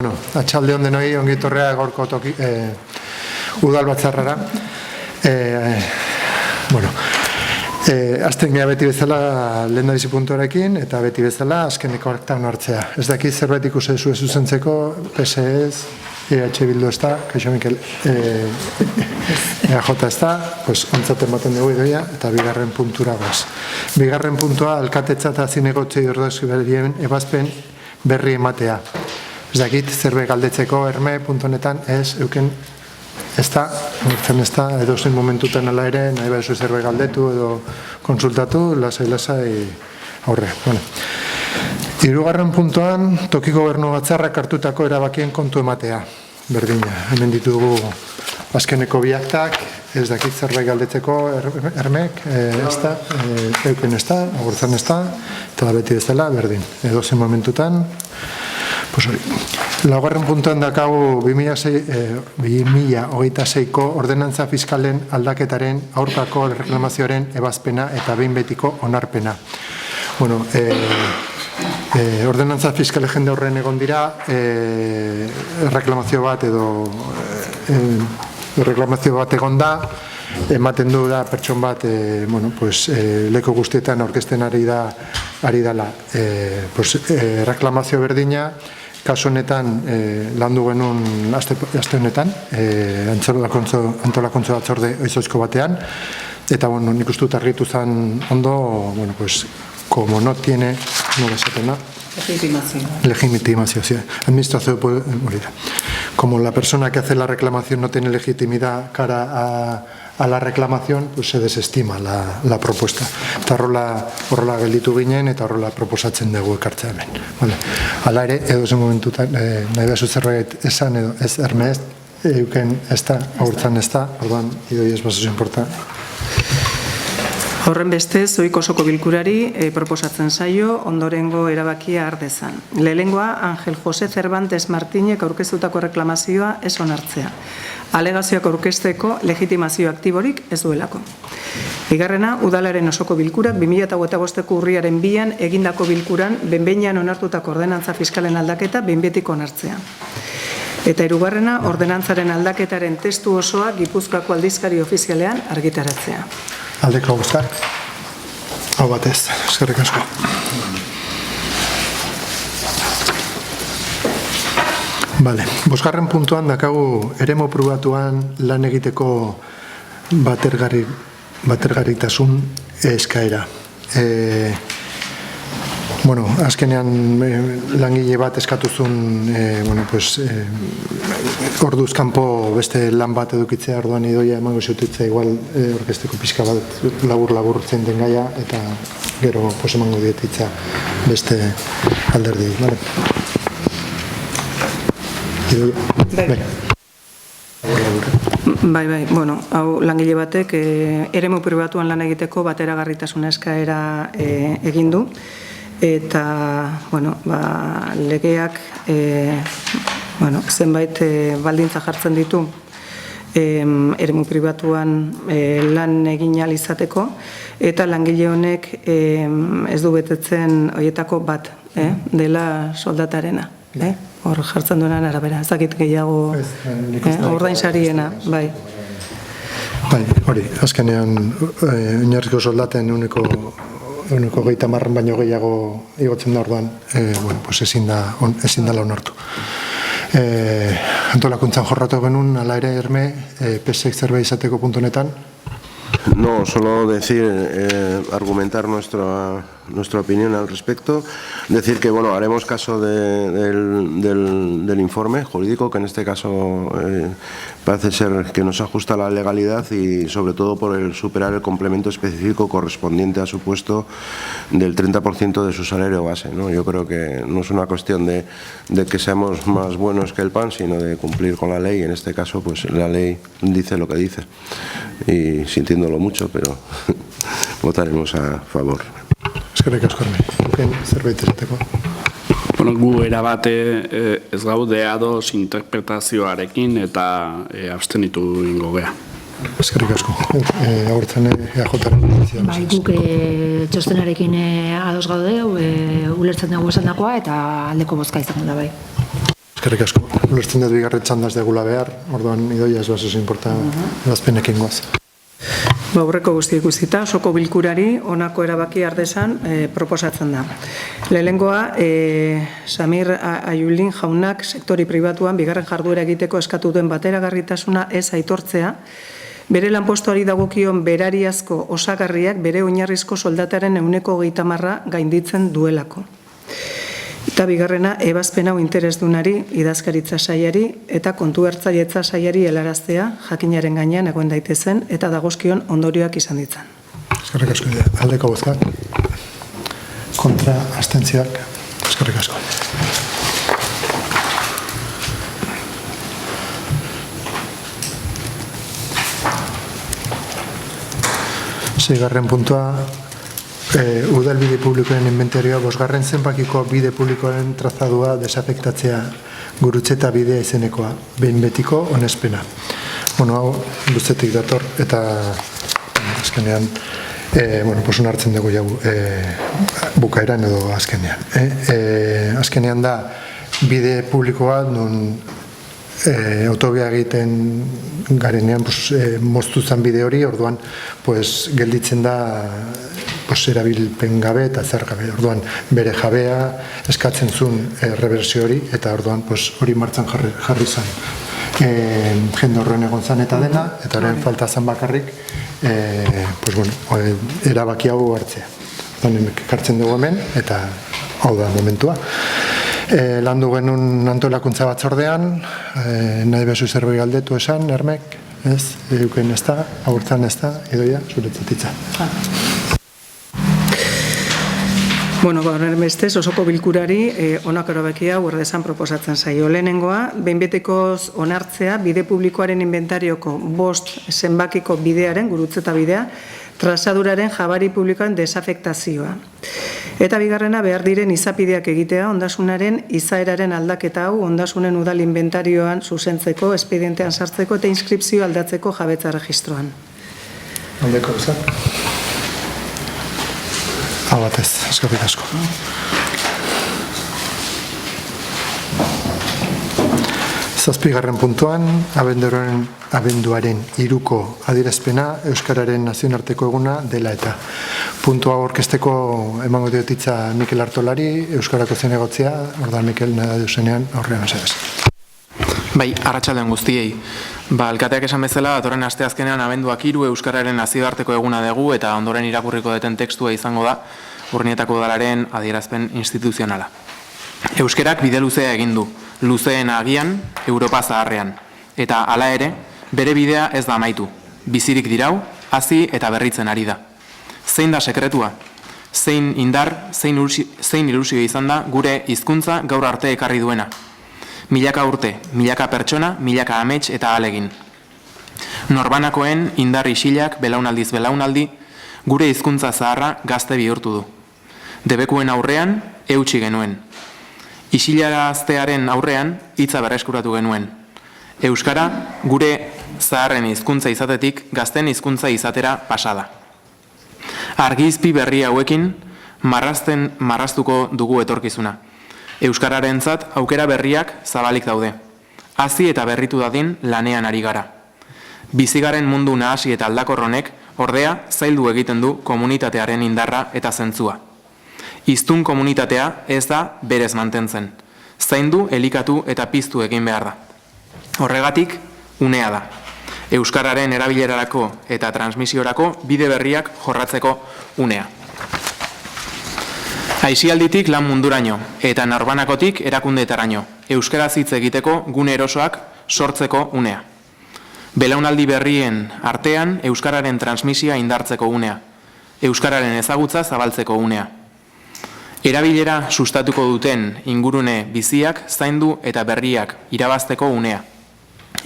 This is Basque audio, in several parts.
Bueno, atxalde hon denoi, ongi etorrea gaurko udal batzarrara. Azten gara beti bezala lehendabizi puntuarekin, eta beti bezala azkeneko aktan hartzea. Ez dakit zerbait ikusi zu zuzentzeko, PSEz, EH Bildu ez da, Kaixo Mikel, EAJ ez da, ontzaten baten dugu idoia, eta bigarren puntura goaz. Bigarren puntua, alkatetza eta zinegotzei ordezki berrien ebazpen berri ematea. Ez dakit, zerbait galdetzeko erme.netan euken ez da, edo zein momentutan ala ere, nahi behizu zerbait galdetu edo konsultatu, lasai aurre. Hirugarren puntuan, tokiko gobernu batzarrak hartutako erabakien kontu ematea. Berdina, hemen ditugu azkeneko bi aktak, ez dakit zerbait galdetzeko ermek, ez da, euken ez da, agurtzan ez da, eta beti ez dela, berdin. Edo zein momentutan, laugarren puntuan dakagu 2026ko ordenantza fiskalen aldaketaren aurkako reklamazioaren ebazpena eta behin betiko onarpena. Ordenantza fiskale jende horren egon dira, reklamazio bat egon da, ematen du da pertson bat leko guztietan aurkezten ari dela reklamazio berdina. Kasu honetan, landu genuen aste honetan, antolakontzo batzorde oizoizko batean, eta nik uste dut argitu zen ondo, como no tiene, legitimación, sí, administración, como la persona que hace la reclamación no tiene legitimidad cara a la reclamación, pues se desestima la propuesta. Eta horrela gelditu ginen eta horrela proposatzen dugu ekartzea hemen. Hala ere, edo zen momentutan, nahi behazu zerbait esan edo ez ermez, euken ez da, aurtzan ez da, orduan, idoi ez basoz importa. Horren bestez, ohiko osoko bilkurari proposatzen zaio ondorengo erabakia har dezan. Lehenengoa, Angel Jose Cervantes Martinek aurkeztutako reklamazioa ez onartzea. Alegazioak aurkezteko legitimazio aktiborik ez duelako. Bigarrena, udalaren osoko bilkurak 2025ko urriaren 2an egindako bilkuran behin-behinean onartutako ordenantza fiskalen aldaketa behin-betiko onartzea. Eta hirugarrena, ordenantzaren aldaketaren testu osoa Gipuzkoako aldizkari ofizialean argitaratzea. Aldeko guztar. Hau batez, eskerrik asko. Bosgarren puntuan dakagu eremu pribatuan lan egiteko batergarritasun eskaera. Azkenean langile bat eskatuzun orduz kanpo beste lan bat edukitzea, orduan idoia emango zutitza igual orkesteko pixka bat labur zen den gaia, eta gero emango dietitza beste alderdi. Bai, hau langile batek eremu pribatuan lan egiteko bateragarritasuna eskaera egin du, eta legeak zenbait baldintza jartzen ditu eremu pribatuan lan egin ahal izateko, eta langile honek ez du betetzen horietako bat dela soldatarena. Hor jartzen duenan arabera, ez dakit gehiago ordainsariena, bai. Hori, azkenean oinarrizko soldaten uneko 30 baino gehiago igotzen da orduan, ezin dela onartu. Antolakuntzan jorratu genuen, ala ere erme, PSEk zerbait izateko puntu honetan? No, solo argumentar nuestra opinión al respecto, decir que haremos caso del informe jurídico, que en este caso parece ser que nos ajusta a la legalidad y sobre todo por el superar el complemento específico correspondiente a su puesto del 30% de su salario base, ¿no? Yo creo que no es una cuestión de que seamos más buenos que el pan, sino de cumplir con la ley. En este caso, la ley dice lo que dice, y sintiéndolo mucho, pero votaremos a favor. Eskerrik asko, zerbait esateko. Gu erabate ez gaude ados interpretazioarekin eta abstenitu ingo gea. Eskerrik asko. Agurtzen EAJaren iritzia. Bai, guk txostenarekin ados gaude, ulertzen dugu esandakoa eta aldeko bozka izango da bai. Eskerrik asko. Ulertzen dut bigarren txanda ez degula behar, orduan idoia ez basoz inporta ebazpenekin goaz. Aurreko guztiek guztita, osoko bilkurari honako erabaki ardezan proposatzen da. Lehenengoa, Samir Ayulin jaunak sektori pribatuan bigarren jarduera egiteko eskatu duen bateragarritasuna ez aitortzea, bere lanpostuari dagokion berariazko osagarriak bere oinarrizko soldataren 130% gainditzen duelako. Eta bigarrena, ebazpen hau interesdunari, idazkaritza sailari eta kontu hartzailetza sailari helaraztea jakinaren gainean egon daitezen eta dagozkion ondorioak izan ditzan. Eskerrik asko. Aldeko bozkak. Kontra abstentzioak. Eskerrik asko. Seigarren puntua, udal bide publikoen inventarioa, 5. zenbakiko bide publikoen trazadua desafektatzea gurutzeta bidea izenekoa, behin betiko onespena. Hau luzetik dator eta azkenean hartzen dugu jau bukaeran edo azkenean. Azkenean da bide publikoa nun autobia egiten garenean moztu zen bide hori, orduan gelditzen da erabilpen gabe eta zer gabe. Orduan bere jabea eskatzen zuen reversio hori eta orduan hori martxan jarri zen. Jende horren egon zen eta dena, eta horren falta zen bakarrik erabaki hau hartzea. Ekartzen dugu hemen eta hau da momentua. Landu genuen antolakuntza batzordean, nahi bezu zerbait galdetu esan, Ermek, ez, euken ez da, agurtzan ez da, idoia, zuretzatitza. Gaur erbestez, osoko bilkurari honako erabakia urdezan proposatzen zaio. Lehenengoa, behin betikoz onartzea, bide publikoaren inventarioko 5 zenbakiko bidearen, gurutzeta bidea, trazaduraren jabari publikoan desafektazioa. Eta bigarrena, behar diren izapideak egitea, ondasunaren izaeraren aldaketa hau, ondasunen udal inventarioan zuzentzeko, espedientean sartzeko eta inskripzio aldatzeko jabetza registroan. Aldeko bezak? Hau batez, eskerrik asko. Zazpigarren puntuan, abenduaren 3ko adierazpena Euskararen nazioarteko eguna dela eta. Puntua aurkezteko emango diotitza Mikel Artolari, Euskarako zinegotzia, ordan Mikel nahi duzenean aurrean esaraz. Bai, arratsaldeon guztiei. Alkateak esan bezala, datorren asteazkenean abenduak 3 Euskararen nazioarteko eguna dugu eta ondoren irakurriko duten tekstua izango da Urnietako udalaren adierazpen instituzionala. Euskerak bide luzea egin du, luzeena agian, Europa zaharrean. Eta hala ere, bere bidea ez da amaitu. Bizirik dirau, hazi eta berritzen ari da. Zein da sekretua? Zein indar, zein ilusio izan da gure hizkuntza gaur arte ekarri duena? Milaka urte, milaka pertsona, milaka amets eta alegin. Norbanakoen indar isilak belaunaldiz belaunaldi, gure hizkuntza zaharra gazte bihurtu du. Debekuen aurrean, eutsi genuen. Isilaraztearen aurrean, hitza berreskuratu genuen. Euskara, gure zaharren hizkuntza izatetik, gazten hizkuntza izatera pasada. Argizpi berri hauekin, marraztuko dugu etorkizuna. Euskararentzat aukera berriak zabalik daude. Hazi eta berritu dadin lanean ari gara. Bizigaren mundu nahasi eta aldakorronek, ordea, zaildu egiten du komunitatearen indarra eta zentzua. Hiztun komunitatea ez da berez mantentzen. Zaindu, elikatu eta piztu egin behar da. Horregatik, unea da. Euskararen erabilerarako eta transmisiorako bide berriak jorratzeko unea. Aisialditik lan munduraino eta norbanakotik erakundeetaraino. Euskaraz hitz egiteko gune erosoak sortzeko unea. Belaunaldi berrien artean euskararen transmisia indartzeko unea. Euskararen ezagutza zabaltzeko unea. Erabilera sustatuko duten ingurune biziak zaindu eta berriak irabazteko unea.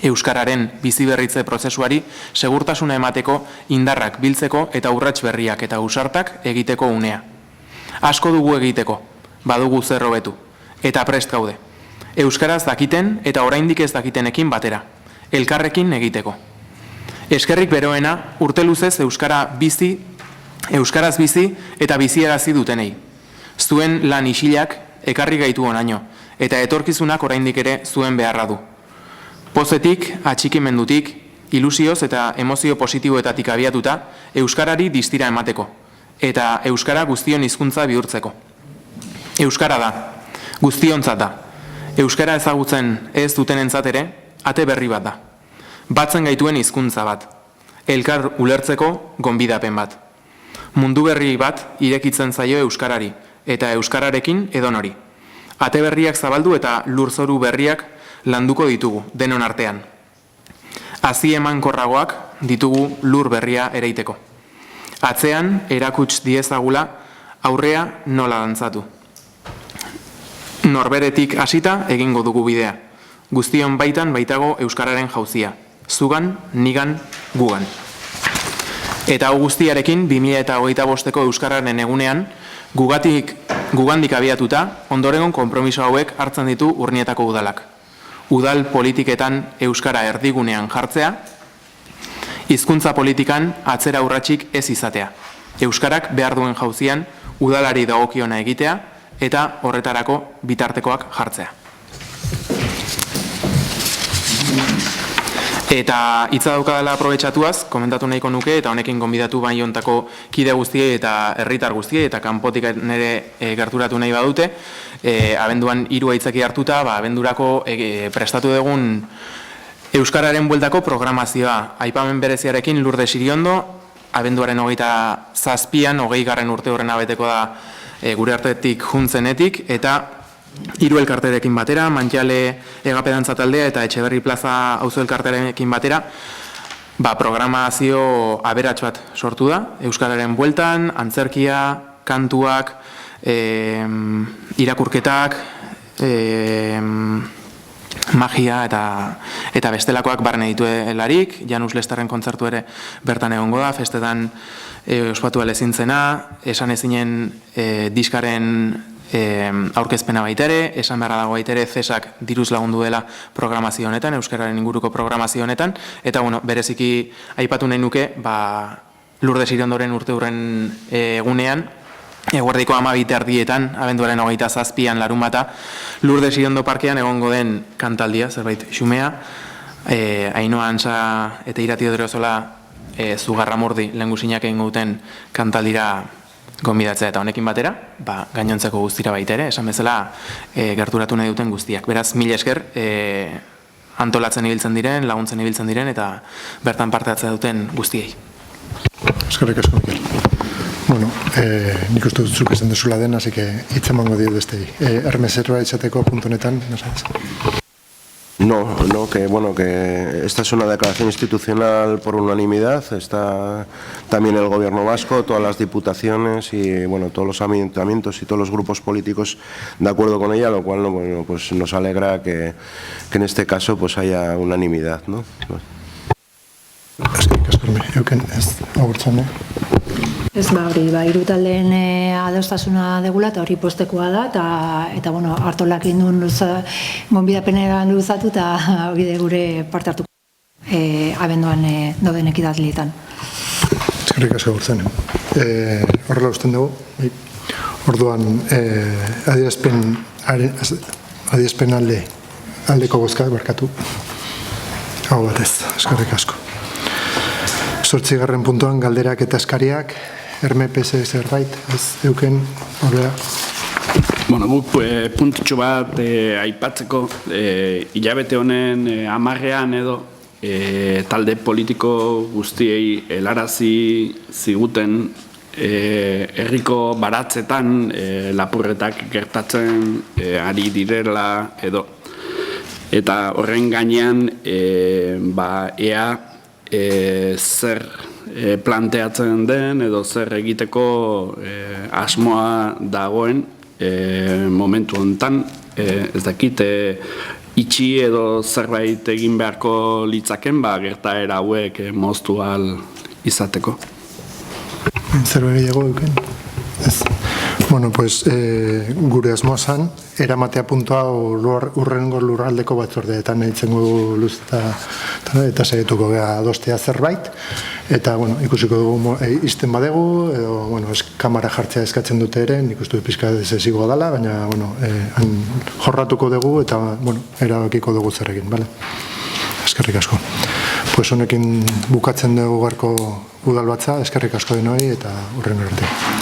Euskararen biziberritze prozesuari segurtasuna emateko indarrak biltzeko eta urrats berriak eta ausartak egiteko unea. Asko dugu egiteko, badugu zer hobetu, eta prest gaude. Euskaraz dakiten eta oraindik ez dakitenekin batera, elkarrekin egiteko. Eskerrik beroena urte luzez euskaraz bizi eta biziarazi dutenei. Zuen lan isilak ekarri gaitu onaino, eta etorkizunak oraindik ere zuen beharra du. Pozetik, atxikimendutik, ilusioz eta emozio positiboetatik abiatuta, euskarari distira emateko, eta euskara guztion hizkuntza bihurtzeko. Euskara da, guztiontzat da. Euskara ezagutzen ez dutenentzat ere, ate berri bat da. Batzen gaituen hizkuntza bat. Elkar ulertzeko gonbidapen bat. Mundu berri bat irekitzen zaio euskarari, eta euskararekin edonori. Ate berriak zabaldu eta lurzoru berriak landuko ditugu, denon artean. Hazi emankorragoak ditugu lur berria ereiteko. Atzean erakuts diezagula aurrea nola dantzatu. Norberetik hasita egingo dugu bidea. Guztion baitan baitago euskararen jauzia. Zugan, nigan, gugan. Eta hau guztiarekin 2025ko euskararen egunean, gugandik abiatuta, ondorengon konpromiso hauek hartzen ditu Urnietako udalak. Udal politiketan euskara erdigunean jartzea, hizkuntza politikan atzera urratsik ez izatea. Euskarak behar duen jauzian udalari dagokiona egitea eta horretarako bitartekoak jartzea. Eta hitza daukadala aprobetxatuaz, komentatu nahiko nuke, eta honekin gonbidatu Baiontako kide guztiei eta herritar guztiei, eta kanpotik nire gerturatu nahi badute, abenduan 3 aitzaki hartuta, abendurako prestatu dugun Euskararen bueltako programazioa. Aipamen bereziarekin Lourdes Iriondo, abenduaren 27an, 20. urte horren abeteko da gure artetik juntzenetik, eta 3 elkarterekin batera, Mantxale Egapedantza taldea eta Etxeberri Plaza auzo elkarterekin batera, programazio aberats bat sortu da, euskararen bueltan, antzerkia, kantuak, irakurketak, magia eta bestelakoak barne dituelarik. Janus Lestarren kontzertu ere bertan egongo da, festetan ospatu alezintzena, esan ezinen diskaren aurkezpena baita ere, esan beharra dago baita ere CESak diruz lagundu dela programazio honetan, euskararen inguruko programazio honetan, eta bereziki aipatu nahi nuke, Lourdes Iriondoren urte hurren egunean, eguerdiko 12:00 abenduaren 27an larunbata, Lourdes Irondo parkean egongo den kantaldia, zerbait xumea, Ainhoa Antza eta Irati Odriozola Zugarramurdi lehengusinak egingo duten kantaldira gonbidatzea, eta honekin batera, gainontzeko guztira baita ere, esan bezala gerturatu nahi duten guztiak. Beraz, mila esker, antolatzen ibiltzen diren, laguntzen ibiltzen diren, eta bertan parte hartzen duten guztiei. Eskerrik asko, Mikel. Bueno, nik uste dut zuk esan dezula den, así que hitz emango dio bestei. Ermezerroa izateko puntu honetan, no sabes. No, que esta es una declaración institucional por unanimidad, está también el Gobierno vasco, todas las diputaciones y todos los ayuntamientos y todos los grupos políticos de acuerdo con ella, lo cual pues nos alegra que en este caso pues haya unanimidad, ¿no? Eskerrik asko, euken ez agurtzen, Ez hori, hiru taldeen adostasuna degula eta hori postekoa da, eta hartolak indun gonbidapenera luzatu eta bide gure parte hartuko abenduan dauden ekitalietan. Eskerrik asko agurtzen. Horrela usten dugu, orduan adierazpen aldeko bozka barkatu. Hau batez, eskerrik asko. 8. puntuan galderak eta eskariak, RMPS zerbait, ez euken, horrela. Guk puntutxo bat aipatzeko, hilabete honen 10ean edo talde politiko guztiei helarazi ziguten herriko baratzetan lapurretak gertatzen ari direla edo. Eta horren gainean, ea zer planteatzen den edo zer egiteko asmoa dagoen momentu honetan, ez dakit itxi edo zerbait egin beharko litzaken, gertaera hauek moztu ahal izateko. Zerbait gehiago duken? Ez. Bueno, pues gure asmoa zan, eramatea puntua urrengo lurraldeko batzordeetan eitzengo luzta eta saietuko gara adostea zerbait, eta bueno, ikusiko dugu izten badegu, edo bueno, kamara jartzea eskatzen dute ere, nik uste pizka desezigoa dela, baina bueno, jorratuko dugu eta bueno, erabakiko dugu zerrekin, bale? Eskerrik asko. Pues honekin bukatzen dugu garko udalbatza, eskerrik asko denoi eta urren arte.